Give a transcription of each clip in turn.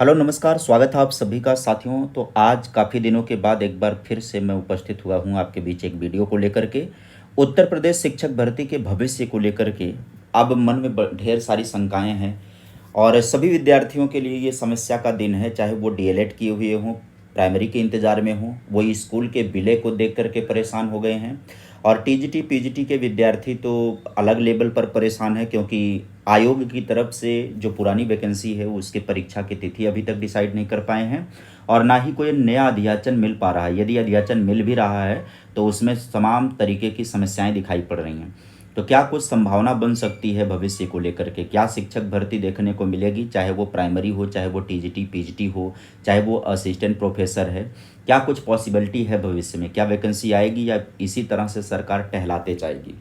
Hello नमस्कार, स्वागत है आप सभी का साथियों। तो आज काफ़ी दिनों के बाद एक बार फिर से मैं उपस्थित हुआ हूँ आपके बीच एक वीडियो को लेकर के। उत्तर प्रदेश शिक्षक भर्ती के भविष्य को लेकर के अब मन में ढेर सारी शंकाएं हैं और सभी विद्यार्थियों के लिए ये समस्या का दिन है, चाहे वो डीएलएड किए हुए हों, प्राइमरी के इंतज़ार में हों, वो स्कूल के विलय को देख कर के परेशान हो गए हैं। और टीजीटी पीजीटी के विद्यार्थी तो अलग लेवल पर परेशान है, क्योंकि आयोग की तरफ से जो पुरानी वैकेंसी है उसके परीक्षा की तिथि अभी तक डिसाइड नहीं कर पाए हैं और ना ही कोई नया अध्याचन मिल पा रहा है। यदि अध्याचन मिल भी रहा है तो उसमें तमाम तरीके की समस्याएं दिखाई पड़ रही हैं। तो क्या कुछ संभावना बन सकती है भविष्य को लेकर के? क्या शिक्षक भर्ती देखने को मिलेगी, चाहे वो प्राइमरी हो, चाहे वो टीजीटी पीजीटी हो, चाहे वो असिस्टेंट प्रोफेसर है? क्या कुछ पॉसिबिलिटी है भविष्य में? क्या वैकेंसी आएगी या इसी तरह से सरकार टहलाते जाएगी?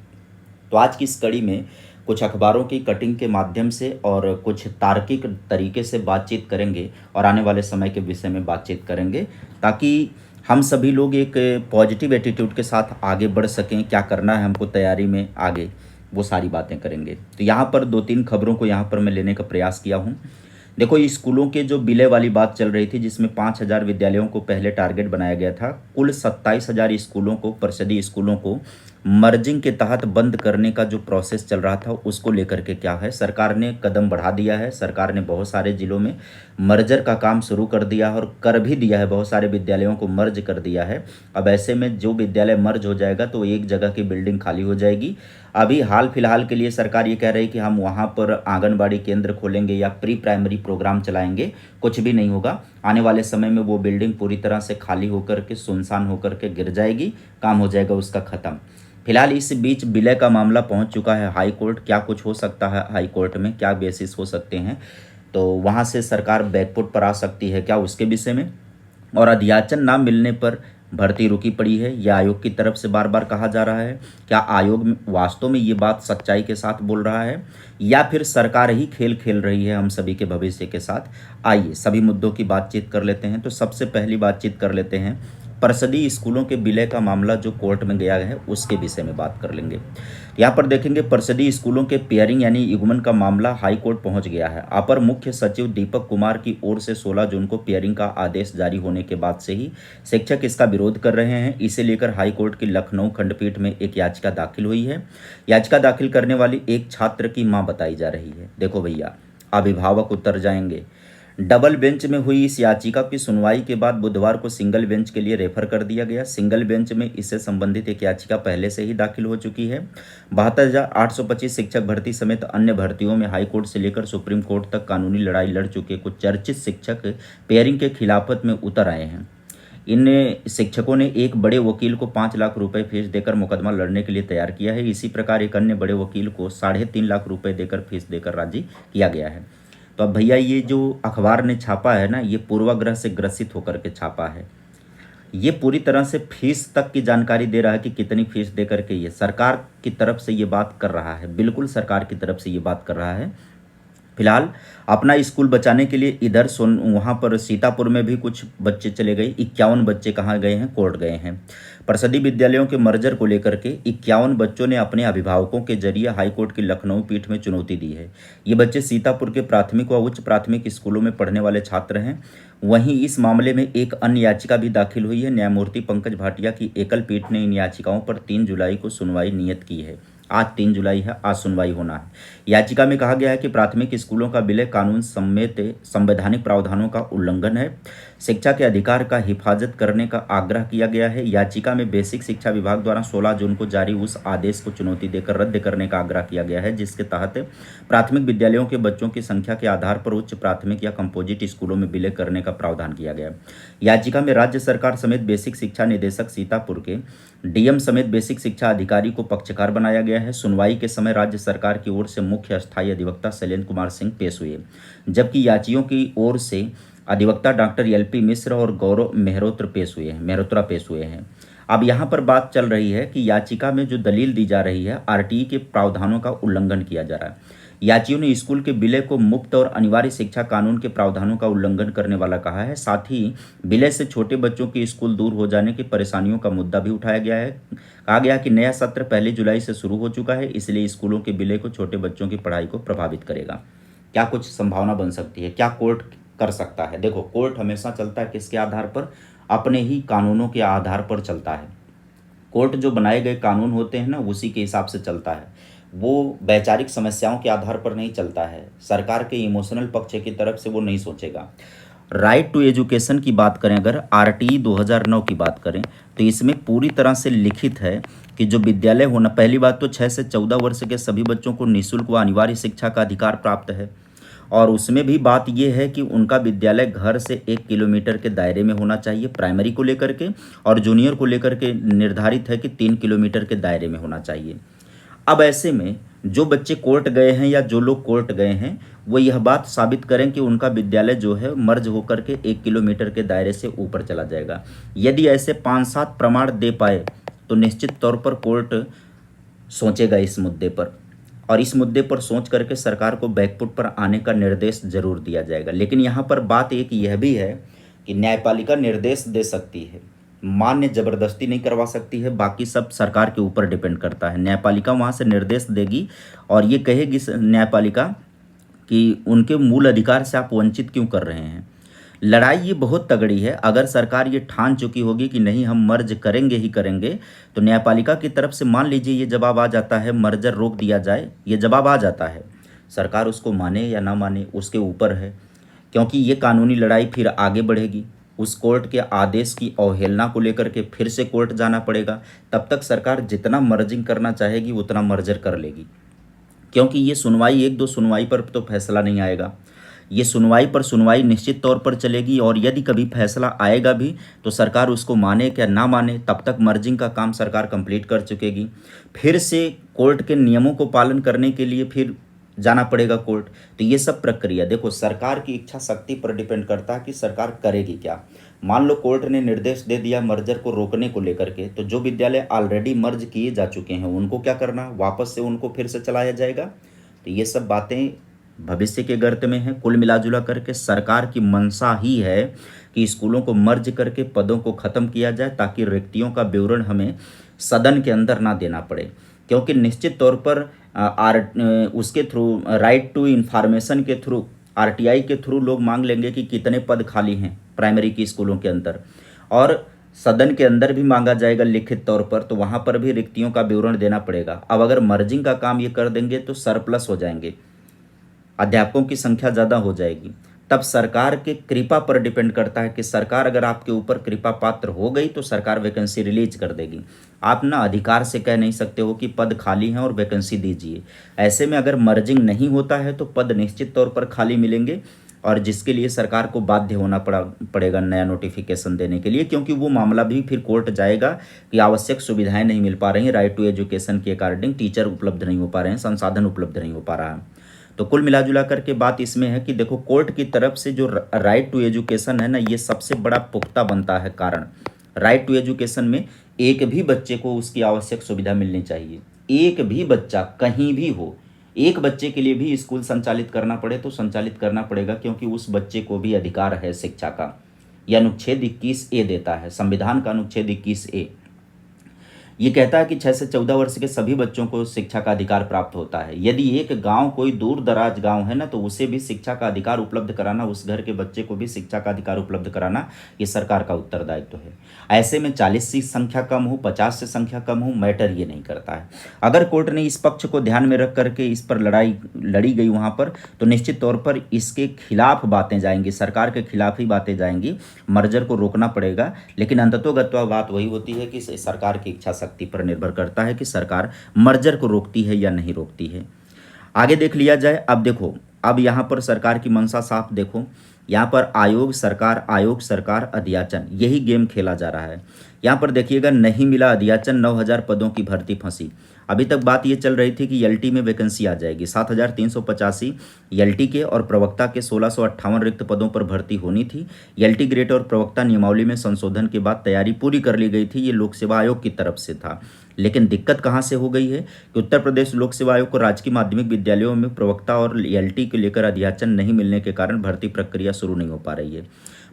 तो आज की इस कड़ी में कुछ अखबारों की कटिंग के माध्यम से और कुछ तार्किक तरीके से बातचीत करेंगे और आने वाले समय के विषय में बातचीत करेंगे, ताकि हम सभी लोग एक पॉजिटिव एटीट्यूड के साथ आगे बढ़ सकें। क्या करना है हमको तैयारी में आगे, वो सारी बातें करेंगे। तो यहाँ पर 2-3 खबरों को यहाँ पर मैं लेने का प्रयास किया हूँ। देखो, ये स्कूलों के जो विलय वाली बात चल रही थी, जिसमें 5,000 विद्यालयों को पहले टारगेट बनाया गया था, कुल 27,000 स्कूलों को, परिषदीय स्कूलों को मर्जिंग के तहत बंद करने का जो प्रोसेस चल रहा था, उसको लेकर के क्या है, सरकार ने कदम बढ़ा दिया है। सरकार ने बहुत सारे जिलों में मर्जर का काम शुरू कर दिया है और कर भी दिया है, बहुत सारे विद्यालयों को मर्ज कर दिया है। अब ऐसे में जो विद्यालय मर्ज हो जाएगा तो एक जगह की बिल्डिंग खाली हो जाएगी। अभी हाल फिलहाल के लिए सरकार ये कह रही है कि हम वहाँ पर आंगनबाड़ी केंद्र खोलेंगे या प्री प्राइमरी प्रोग्राम चलाएंगे। कुछ भी नहीं होगा। आने वाले समय में वो बिल्डिंग पूरी तरह से खाली होकर के, सुनसान होकर के गिर जाएगी, काम हो जाएगा उसका ख़त्म। फिलहाल इस बीच विलय का मामला पहुंच चुका है हाई कोर्ट। क्या कुछ हो सकता है हाई कोर्ट में, क्या बेसिस हो सकते हैं, तो वहां से सरकार बैकफुट पर आ सकती है क्या, उसके विषय में। और अध्याचन ना मिलने पर भर्ती रुकी पड़ी है, यह आयोग की तरफ से बार बार कहा जा रहा है। क्या आयोग वास्तव में ये बात सच्चाई के साथ बोल रहा है या फिर सरकार ही खेल खेल रही है हम सभी के भविष्य के साथ? आइए सभी मुद्दों की बातचीत कर लेते हैं। तो सबसे पहली बातचीत कर लेते हैं परिषदीय स्कूलों के विलय का मामला जो कोर्ट में गया है, उसके विषय में बात कर लेंगे। यहाँ पर देखेंगे परिषदीय स्कूलों के पेयरिंग यानी युग्मन का मामला हाई कोर्ट पहुंच गया है। अपर मुख्य सचिव दीपक कुमार की ओर से 16 जून को पेयरिंग का आदेश जारी होने के बाद से ही शिक्षक इसका विरोध कर रहे हैं। इसे लेकर हाई कोर्ट की लखनऊ खंडपीठ में एक याचिका दाखिल हुई है। याचिका दाखिल करने वाली एक छात्र की मां बताई जा रही है। देखो भैया, अभिभावक उतर जाएंगे। डबल बेंच में हुई इस याचिका की सुनवाई के बाद बुधवार को सिंगल बेंच के लिए रेफर कर दिया गया। सिंगल बेंच में इससे संबंधित एक याचिका पहले से ही दाखिल हो चुकी है। 72,825 शिक्षक भर्ती समेत अन्य भर्तियों में हाईकोर्ट से लेकर सुप्रीम कोर्ट तक कानूनी लड़ाई लड़ चुके कुछ चर्चित शिक्षक पेयरिंग के खिलाफत में उतर आए हैं। इन शिक्षकों ने एक बड़े वकील को 5 लाख रुपए फीस देकर मुकदमा लड़ने के लिए तैयार किया है। इसी प्रकार एक अन्य बड़े वकील को 3.5 लाख रुपए देकर फीस देकर राजी किया गया है। तो अब भैया, ये जो अखबार ने छापा है ना, ये पूर्वाग्रह से ग्रसित होकर के छापा है। ये पूरी तरह से फीस तक की जानकारी दे रहा है कि कितनी फीस दे करके ये सरकार की तरफ से ये बात कर रहा है। बिल्कुल सरकार की तरफ से ये बात कर रहा है। फिलहाल अपना स्कूल बचाने के लिए इधर वहाँ पर सीतापुर में भी कुछ बच्चे चले गए। 51 बच्चे कहाँ गए हैं? कोर्ट गए हैं। परिषदीय विद्यालयों के मर्जर को लेकर के 51 बच्चों ने अपने अभिभावकों के जरिए हाईकोर्ट की लखनऊ पीठ में चुनौती दी है। ये बच्चे सीतापुर के प्राथमिक व उच्च प्राथमिक स्कूलों में पढ़ने वाले छात्र हैं। वहीं इस मामले में एक अन्य याचिका भी दाखिल हुई है। न्यायमूर्ति पंकज भाटिया की एकल पीठ ने इन याचिकाओं पर 3 जुलाई को सुनवाई नियत की है। आज 3 जुलाई है, आज सुनवाई होना है। याचिका में कहा गया है कि प्राथमिक स्कूलों का विलय कानून समेत संवैधानिक प्रावधानों का उल्लंघन है। शिक्षा के अधिकार का हिफाजत करने का आग्रह किया गया है। याचिका में बेसिक शिक्षा विभाग द्वारा 16 जून को जारी उस आदेश को चुनौती देकर रद्द करने का आग्रह किया गया है, जिसके तहत प्राथमिक विद्यालयों के बच्चों की संख्या के आधार पर उच्च प्राथमिक या कंपोजिट स्कूलों में विलय करने का प्रावधान किया गया है। याचिका में राज्य सरकार समेत बेसिक शिक्षा निदेशक सीतापुर के डीएम समेत बेसिक शिक्षा अधिकारी को पक्षकार बनाया गया है। सुनवाई के समय राज्य सरकार की ओर से मुख्य अस्थायी अधिवक्ता शैलेंद्र कुमार सिंह पेश हुए, जबकि याचियों की ओर से अधिवक्ता डॉक्टर एलपी मिश्र और गौरव मेहरोत्रा पेश हुए हैं। अब यहाँ पर बात चल रही है कि याचिका में जो दलील दी जा रही है, आरटीई के प्रावधानों का उल्लंघन किया जा रहा है। याचियों ने स्कूल के विलय को मुक्त और अनिवार्य शिक्षा कानून के प्रावधानों का उल्लंघन करने वाला कहा है। साथ ही विलय से छोटे बच्चों की स्कूल दूर हो जाने की परेशानियों का मुद्दा भी उठाया गया है। कहा गया कि नया सत्र 1 जुलाई से शुरू हो चुका है, इसलिए स्कूलों के विलय को छोटे बच्चों की पढ़ाई को प्रभावित करेगा। क्या कुछ संभावना बन सकती है? क्या कोर्ट कर सकता है। देखो, कोर्ट हमेशा चलता है किसके आधार पर? अपने ही कानूनों के आधार पर चलता है। कोर्ट जो बनाए गए कानून होते हैं ना, उसी के हिसाब से चलता है। वो वैचारिक समस्याओं के आधार पर नहीं चलता है, सरकार के इमोशनल पक्ष की तरफ से वो नहीं सोचेगा। राइट टू एजुकेशन की बात करें, अगर आरटीई 2009 की बात करें, तो इसमें पूरी तरह से लिखित है कि जो विद्यालय होना, पहली बात तो 6 से 14 वर्ष के सभी बच्चों को निःशुल्क व अनिवार्य शिक्षा का अधिकार प्राप्त है। और उसमें भी बात यह है कि उनका विद्यालय घर से 1 किलोमीटर के दायरे में होना चाहिए, प्राइमरी को लेकर के, और जूनियर को लेकर के निर्धारित है कि 3 किलोमीटर के दायरे में होना चाहिए। अब ऐसे में जो बच्चे कोर्ट गए हैं या जो लोग कोर्ट गए हैं, वो यह बात साबित करें कि उनका विद्यालय जो है मर्ज होकर के 1 किलोमीटर के दायरे से ऊपर चला जाएगा। यदि ऐसे 5-7 प्रमाण दे पाए तो निश्चित तौर पर कोर्ट सोचेगा इस मुद्दे पर, और इस मुद्दे पर सोच करके सरकार को बैकफुट पर आने का निर्देश जरूर दिया जाएगा। लेकिन यहाँ पर बात एक यह भी है कि न्यायपालिका निर्देश दे सकती है, मान्य जबरदस्ती नहीं करवा सकती है, बाकी सब सरकार के ऊपर डिपेंड करता है। न्यायपालिका वहाँ से निर्देश देगी और ये कहेगी न्यायपालिका कि उनके मूल अधिकार से आप वंचित क्यों कर रहे हैं। लड़ाई ये बहुत तगड़ी है। अगर सरकार ये ठान चुकी होगी कि नहीं हम मर्ज करेंगे ही करेंगे, तो न्यायपालिका की तरफ से मान लीजिए ये जवाब आ जाता है मर्जर रोक दिया जाए, ये जवाब आ जाता है, सरकार उसको माने या ना माने उसके ऊपर है, क्योंकि ये कानूनी लड़ाई फिर आगे बढ़ेगी। उस कोर्ट के आदेश की अवहेलना को लेकर के फिर से कोर्ट जाना पड़ेगा। तब तक सरकार जितना मर्जिंग करना चाहेगी उतना मर्जर कर लेगी, क्योंकि ये सुनवाई 1-2 सुनवाई पर तो फैसला नहीं आएगा। ये सुनवाई पर सुनवाई निश्चित तौर पर चलेगी, और यदि कभी फैसला आएगा भी तो सरकार उसको माने क्या ना माने, तब तक मर्जिंग का काम सरकार कंप्लीट कर चुकेगी। फिर से कोर्ट के नियमों को पालन करने के लिए फिर जाना पड़ेगा कोर्ट। तो ये सब प्रक्रिया देखो सरकार की इच्छा शक्ति पर डिपेंड करता है कि सरकार करेगी क्या। मान लो कोर्ट ने निर्देश दे दिया मर्जर को रोकने को लेकर के, तो जो विद्यालय ऑलरेडी मर्ज किए जा चुके हैं उनको क्या करना, वापस से उनको फिर से चलाया जाएगा। तो ये सब बातें भविष्य के गर्त में है। कुल मिलाजुला करके सरकार की मंशा ही है कि स्कूलों को मर्ज करके पदों को ख़त्म किया जाए, ताकि रिक्तियों का विवरण हमें सदन के अंदर ना देना पड़े। क्योंकि निश्चित तौर पर उसके थ्रू राइट टू इन्फॉर्मेशन के थ्रू, आरटीआई के थ्रू लोग मांग लेंगे कि कितने पद खाली हैं प्राइमरी की स्कूलों के अंदर, और सदन के अंदर भी मांगा जाएगा लिखित तौर पर, तो वहाँ पर भी रिक्तियों का विवरण देना पड़ेगा। अब अगर मर्जिंग का काम ये कर देंगे तो सरप्लस हो जाएंगे, अध्यापकों की संख्या ज़्यादा हो जाएगी। तब सरकार के कृपा पर डिपेंड करता है कि सरकार अगर आपके ऊपर कृपा पात्र हो गई तो सरकार वैकेंसी रिलीज कर देगी। आप ना अधिकार से कह नहीं सकते हो कि पद खाली हैं और वैकेंसी दीजिए। ऐसे में अगर मर्जिंग नहीं होता है तो पद निश्चित तौर पर खाली मिलेंगे, और जिसके लिए सरकार को बाध्य होना पड़ेगा नया नोटिफिकेशन देने के लिए, क्योंकि वो मामला भी फिर कोर्ट जाएगा कि आवश्यक सुविधाएं नहीं मिल पा रही हैं, राइट टू एजुकेशन के अकॉर्डिंग टीचर उपलब्ध नहीं हो पा रहे हैं, संसाधन उपलब्ध नहीं हो पा रहा है। तो कुल मिलाजुला करके बात इसमें है कि देखो कोर्ट की तरफ से जो राइट टू एजुकेशन है ना, ये सबसे बड़ा पुख्ता बनता है कारण। राइट टू एजुकेशन में एक भी बच्चे को उसकी आवश्यक सुविधा मिलनी चाहिए। एक भी बच्चा कहीं भी हो, एक बच्चे के लिए भी स्कूल संचालित करना पड़े तो संचालित करना पड़ेगा, क्योंकि उस बच्चे को भी अधिकार है शिक्षा का। यह अनुच्छेद 21A देता है, संविधान का अनुच्छेद 21A। ये कहता है कि 6 से 14 वर्ष के सभी बच्चों को शिक्षा का अधिकार प्राप्त होता है। यदि एक गांव कोई दूर दराज गांव है ना, तो उसे भी शिक्षा का अधिकार उपलब्ध कराना, उस घर के बच्चे को भी शिक्षा का अधिकार उपलब्ध कराना, ये सरकार का उत्तरदायित्व है। ऐसे में 40 से संख्या कम हो, 50 से संख्या कम हो, मैटर ये नहीं करता है। अगर कोर्ट ने इस पक्ष को ध्यान में रख करके इस पर लड़ाई लड़ी गई वहाँ पर, तो निश्चित तौर पर इसके खिलाफ बातें जाएंगी, सरकार के खिलाफ ही बातें जाएंगी, मर्जर को रोकना पड़ेगा। लेकिन अंततोगत्वा बात वही होती है कि सरकार की इच्छा शक्ति पर निर्भर करता है कि सरकार मर्जर को रोकती है या नहीं रोकती है। आगे देख लिया जाए। अब देखो, अब यहाँ पर सरकार की मंशा साफ देखो, यहाँ पर आयोग सरकार अध्याचन, यही गेम खेला जा रहा है। यहाँ पर देखिएगा, नहीं मिला अध्याचन, 9000 पदों की भर्ती फंसी। अभी तक बात ये चल रही थी कि एलटी में वैकेंसी आ जाएगी, 7385 एलटी के और प्रवक्ता के 1658 रिक्त पदों पर भर्ती होनी थी। एलटी ग्रेड और प्रवक्ता नियमावली में संशोधन के बाद तैयारी पूरी कर ली गई थी, ये लोक सेवा आयोग की तरफ से था। लेकिन दिक्कत कहाँ से हो गई है कि उत्तर प्रदेश लोक सेवा आयोग को राजकीय माध्यमिक विद्यालयों में प्रवक्ता और एलटी को लेकर अध्याचन नहीं मिलने के कारण भर्ती प्रक्रिया शुरू नहीं हो पा रही है।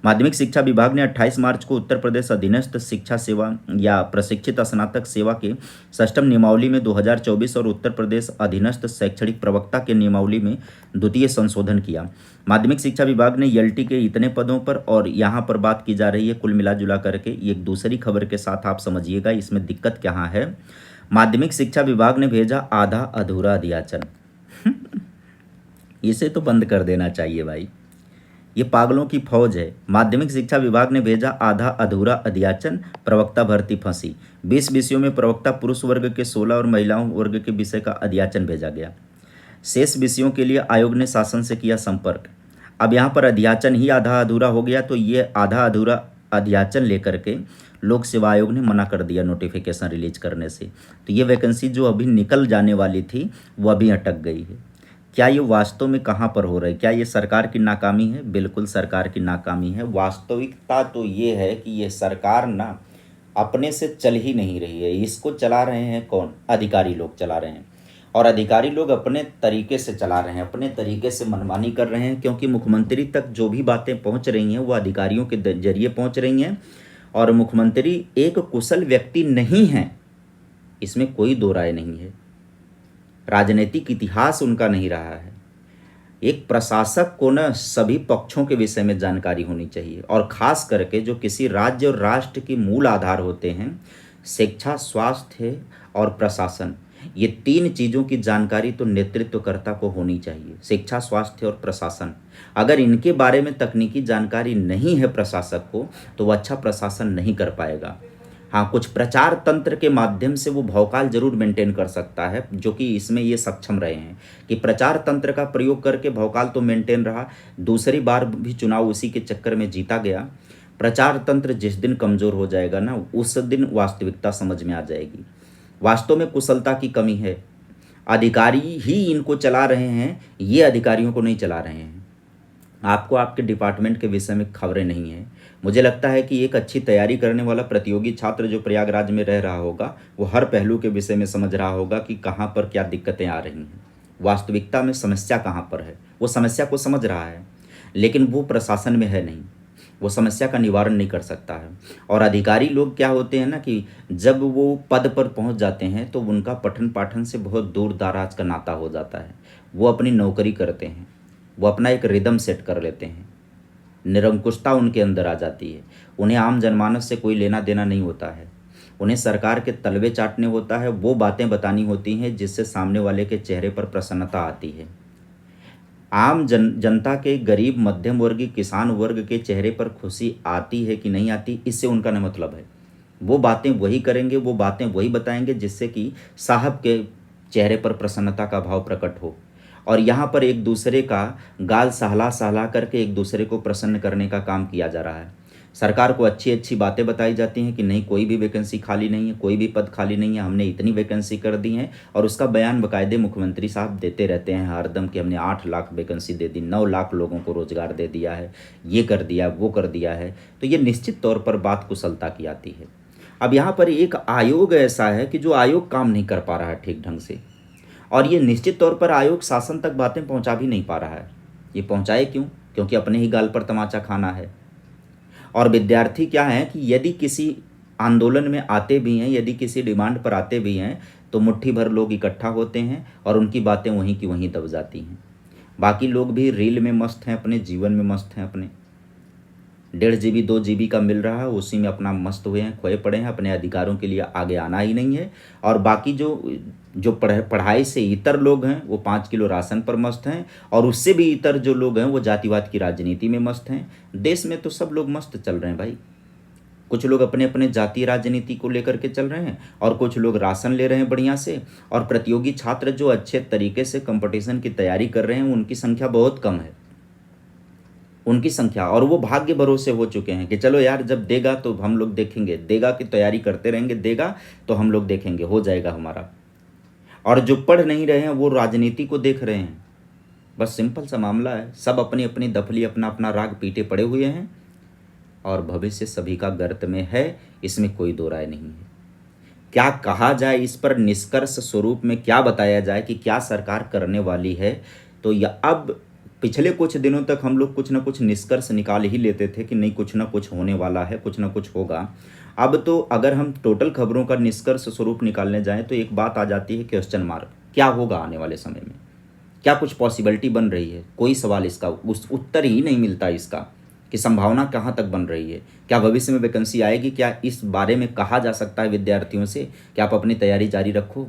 माध्यमिक शिक्षा विभाग ने 28 मार्च को उत्तर प्रदेश अधीनस्थ शिक्षा सेवा या प्रशिक्षित स्नातक सेवा के सष्टम नियमावली में 2024 और उत्तर प्रदेश अधीनस्थ शैक्षणिक प्रवक्ता के नियमावली में द्वितीय संशोधन किया। माध्यमिक शिक्षा विभाग ने एलटी के इतने पदों पर, और यहाँ पर बात की जा रही है कुल मिला जुला करके, ये एक दूसरी खबर के साथ आप समझिएगा इसमें दिक्कत क्या है। माध्यमिक शिक्षा विभाग ने भेजा आधा अधूरा अध्याचन। इसे तो बंद कर देना चाहिए भाई, ये पागलों की फौज है। माध्यमिक शिक्षा विभाग ने भेजा आधा अधूरा अध्याचन, प्रवक्ता भर्ती फंसी। 20 विषयों में प्रवक्ता पुरुष वर्ग के 16 और महिलाओं वर्ग के विषय का अध्याचन भेजा गया। शेष विषयों के लिए आयोग ने शासन से किया संपर्क। अब यहाँ पर अध्याचन ही आधा अधूरा हो गया, तो ये आधा अधूरा अध्याचन लेकर के लोक सेवा आयोग ने मना कर दिया नोटिफिकेशन रिलीज करने से। तो ये वैकेंसी जो अभी निकल जाने वाली थी वो अभी अटक गई है। क्या ये वास्तव में कहाँ पर हो रहा है? क्या ये सरकार की नाकामी है? बिल्कुल सरकार की नाकामी है। वास्तविकता तो ये है कि ये सरकार ना अपने से चल ही नहीं रही है। इसको चला रहे हैं कौन? अधिकारी लोग चला रहे हैं, और अधिकारी लोग अपने तरीके से चला रहे हैं, अपने तरीके से मनमानी कर रहे हैं, क्योंकि मुख्यमंत्री तक जो भी बातें पहुंच रही हैं वो अधिकारियों के जरिए पहुंच रही हैं। और मुख्यमंत्री एक कुशल व्यक्ति नहीं है, इसमें कोई दो राय नहीं है। राजनीतिक इतिहास उनका नहीं रहा है। एक प्रशासक को न सभी पक्षों के विषय में जानकारी होनी चाहिए, और खास करके जो किसी राज्य और राष्ट्र के मूल आधार होते हैं, शिक्षा, स्वास्थ्य और प्रशासन, ये तीन चीज़ों की जानकारी तो नेतृत्वकर्ता को होनी चाहिए। शिक्षा, स्वास्थ्य और प्रशासन, अगर इनके बारे में तकनीकी जानकारी नहीं है प्रशासक को, तो वो अच्छा प्रशासन नहीं कर पाएगा। हाँ, कुछ प्रचार तंत्र के माध्यम से वो भौकाल जरूर मेंटेन कर सकता है, जो कि इसमें ये सक्षम रहे हैं कि प्रचार तंत्र का प्रयोग करके भौकाल तो मेंटेन रहा। दूसरी बार भी चुनाव उसी के चक्कर में जीता गया। प्रचार तंत्र जिस दिन कमज़ोर हो जाएगा ना, उस दिन वास्तविकता समझ में आ जाएगी। वास्तव में कुशलता की कमी है। अधिकारी ही इनको चला रहे हैं, ये अधिकारियों को नहीं चला रहे हैं। आपको आपके डिपार्टमेंट के विषय में खबरें नहीं है। मुझे लगता है कि एक अच्छी तैयारी करने वाला प्रतियोगी छात्र जो प्रयागराज में रह रहा होगा, वो हर पहलू के विषय में समझ रहा होगा कि कहाँ पर क्या दिक्कतें आ रही हैं, वास्तविकता में समस्या कहाँ पर है। वो समस्या को समझ रहा है, लेकिन वो प्रशासन में है नहीं, वो समस्या का निवारण नहीं कर सकता है। और अधिकारी लोग क्या होते हैं ना कि जब वो पद पर पहुंच जाते हैं तो उनका पठन पाठन से बहुत दूर दराज का नाता हो जाता है। वो अपनी नौकरी करते हैं, वो अपना एक रिदम सेट कर लेते हैं, निरंकुशता उनके अंदर आ जाती है। उन्हें आम जनमानस से कोई लेना देना नहीं होता है, उन्हें सरकार के तलवे चाटने होता है, वो बातें बतानी होती हैं जिससे सामने वाले के चेहरे पर प्रसन्नता आती है। आम जनता के, गरीब मध्यम वर्गीय किसान वर्ग के चेहरे पर खुशी आती है कि नहीं आती, इससे उनका न मतलब है। वो बातें वही करेंगे, वो बातें वही बताएंगे जिससे कि साहब के चेहरे पर प्रसन्नता का भाव प्रकट हो। और यहाँ पर एक दूसरे का गाल सहला सहला करके एक दूसरे को प्रसन्न करने का काम किया जा रहा है। सरकार को अच्छी अच्छी बातें बताई जाती हैं कि नहीं, कोई भी वैकेंसी खाली नहीं है, कोई भी पद खाली नहीं है, हमने इतनी वैकेंसी कर दी हैं। और उसका बयान बाकायदे मुख्यमंत्री साहब देते रहते हैं हरदम कि हमने 8 लाख वैकेंसी दे दी, 9 लाख लोगों को रोजगार दे दिया है, ये कर दिया, वो कर दिया है। तो ये निश्चित तौर पर बात कुशलता की आती है। अब यहाँ पर एक आयोग ऐसा है कि जो आयोग काम नहीं कर पा रहा है ठीक ढंग से, और ये निश्चित तौर पर आयोग शासन तक बातें पहुँचा भी नहीं पा रहा है। ये पहुँचाए क्यों? क्योंकि अपने ही गाल पर तमाचा खाना है। और विद्यार्थी क्या है कि यदि किसी आंदोलन में आते भी हैं, यदि किसी डिमांड पर आते भी हैं, तो मुट्ठी भर लोग इकट्ठा होते हैं और उनकी बातें वहीं की वहीं दब जाती हैं। बाकी लोग भी रील में मस्त हैं, अपने जीवन में मस्त हैं, अपने 1.5 GB 2 GB का मिल रहा है, उसी में अपना मस्त हुए हैं, खोए पड़े हैं, अपने अधिकारों के लिए आगे आना ही नहीं है। और बाकी जो पढ़ाई से इतर लोग हैं वो 5 किलो राशन पर मस्त हैं, और उससे भी इतर जो लोग हैं वो जातिवाद की राजनीति में मस्त हैं। देश में तो सब लोग मस्त चल रहे हैं भाई। कुछ लोग अपने अपने जातीय राजनीति को लेकर के चल रहे हैं, और कुछ लोग राशन ले रहे हैं बढ़िया से। और प्रतियोगी छात्र जो अच्छे तरीके से कंपटीशन की तैयारी कर रहे हैं, उनकी संख्या बहुत कम है, उनकी संख्या। और वो भाग्य भरोसे हो चुके हैं कि चलो यार, जब देगा तो हम लोग देखेंगे, देगा की तैयारी करते रहेंगे, देगा तो हम लोग देखेंगे, हो जाएगा हमारा। और जो पढ़ नहीं रहे हैं वो राजनीति को देख रहे हैं। बस सिंपल सा मामला है। सब अपनी अपनी दफली, अपना अपना राग पीटे पड़े हुए हैं, और भविष्य सभी का गर्त में है, इसमें कोई दो राय नहीं है। क्या कहा जाए इस पर, निष्कर्ष स्वरूप में क्या बताया जाए कि क्या सरकार करने वाली है? तो यह अब पिछले कुछ दिनों तक हम लोग कुछ ना कुछ निष्कर्ष निकाल ही लेते थे कि नहीं कुछ ना कुछ होने वाला है, कुछ ना कुछ होगा। अब तो अगर हम टोटल खबरों का निष्कर्ष स्वरूप निकालने जाएँ तो एक बात आ जाती है क्वेश्चन मार्क, क्या होगा आने वाले समय में? क्या कुछ पॉसिबिलिटी बन रही है? कोई सवाल इसका उस उत्तर ही नहीं मिलता इसका कि संभावना कहाँ तक बन रही है? क्या भविष्य में वैकेंसी आएगी? क्या इस बारे में कहा जा सकता है विद्यार्थियों से कि आप अपनी तैयारी जारी रखो?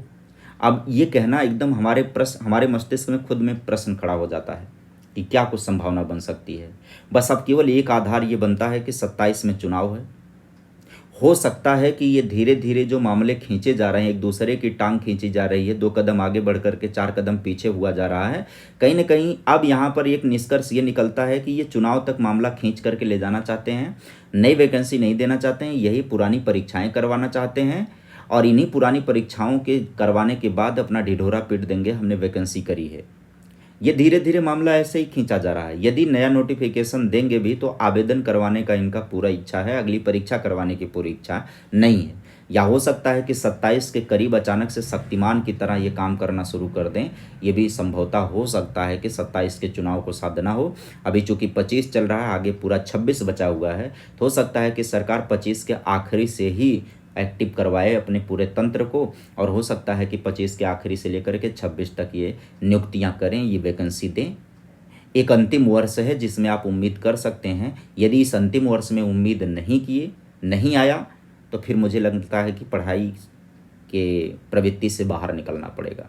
अब ये कहना एकदम हमारे मस्तिष्क में खुद में प्रश्न खड़ा हो जाता है कि क्या कुछ संभावना बन सकती है। बस अब केवल एक आधार ये बनता है कि 27 में चुनाव है। हो सकता है कि ये धीरे धीरे जो मामले खींचे जा रहे हैं, एक दूसरे की टांग खींची जा रही है, 2 कदम आगे बढ़ कर के 4 कदम पीछे हुआ जा रहा है। कहीं न कहीं अब यहाँ पर एक निष्कर्ष ये निकलता है कि ये चुनाव तक मामला खींच करके ले जाना चाहते हैं, नई वैकेंसी नहीं देना चाहते हैं, यही पुरानी परीक्षाएँ करवाना चाहते हैं और इन्हीं पुरानी परीक्षाओं के करवाने के बाद अपना ढिढोरा पीट देंगे, हमने वैकेंसी करी है। ये धीरे धीरे मामला ऐसे ही खींचा जा रहा है। यदि नया नोटिफिकेशन देंगे भी तो आवेदन करवाने का इनका पूरा इच्छा है, अगली परीक्षा करवाने की पूरी इच्छा नहीं है। या हो सकता है कि 27 के करीब अचानक से शक्तिमान की तरह ये काम करना शुरू कर दें। ये भी संभवतः हो सकता है कि 27 के चुनाव को साधना हो। अभी चूंकि 25 चल रहा है, आगे पूरा 26 बचा हुआ है, तो हो सकता है कि सरकार 25 के आखिरी से ही एक्टिव करवाए अपने पूरे तंत्र को और हो सकता है कि 25 के आखिरी से लेकर के 26 तक ये नियुक्तियां करें, ये वैकेंसी दें। एक अंतिम वर्ष है जिसमें आप उम्मीद कर सकते हैं। यदि इस अंतिम वर्ष में उम्मीद नहीं आया तो फिर मुझे लगता है कि पढ़ाई के प्रवृत्ति से बाहर निकलना पड़ेगा।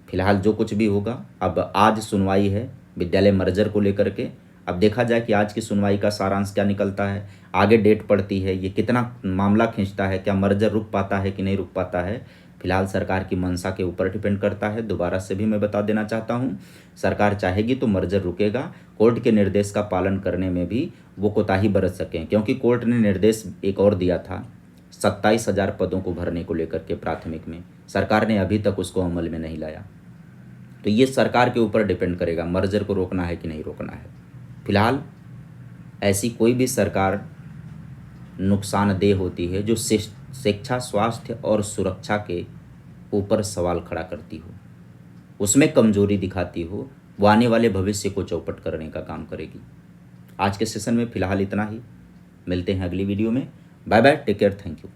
फिलहाल जो कुछ भी होगा, अब आज सुनवाई है विद्यालय मर्जर को लेकर के। अब देखा जाए कि आज की सुनवाई का सारांश क्या निकलता है, आगे डेट पड़ती है, ये कितना मामला खींचता है, क्या मर्जर रुक पाता है कि नहीं रुक पाता है। फिलहाल सरकार की मंशा के ऊपर डिपेंड करता है। दोबारा से भी मैं बता देना चाहता हूँ, सरकार चाहेगी तो मर्जर रुकेगा। कोर्ट के निर्देश का पालन करने में भी वो कोताही बरत सकें, क्योंकि कोर्ट ने निर्देश एक और दिया था 27,000 पदों को भरने को लेकर के प्राथमिक में। सरकार ने अभी तक उसको अमल में नहीं लाया। तो ये सरकार के ऊपर डिपेंड करेगा मर्जर को रोकना है कि नहीं रोकना है। फिलहाल ऐसी कोई भी सरकार नुकसानदेह होती है जो शिक्षा, स्वास्थ्य और सुरक्षा के ऊपर सवाल खड़ा करती हो, उसमें कमजोरी दिखाती हो, वो आने वाले भविष्य को चौपट करने का काम करेगी। आज के सेशन में फिलहाल इतना ही। मिलते हैं अगली वीडियो में। Bye bye, take care, thank you.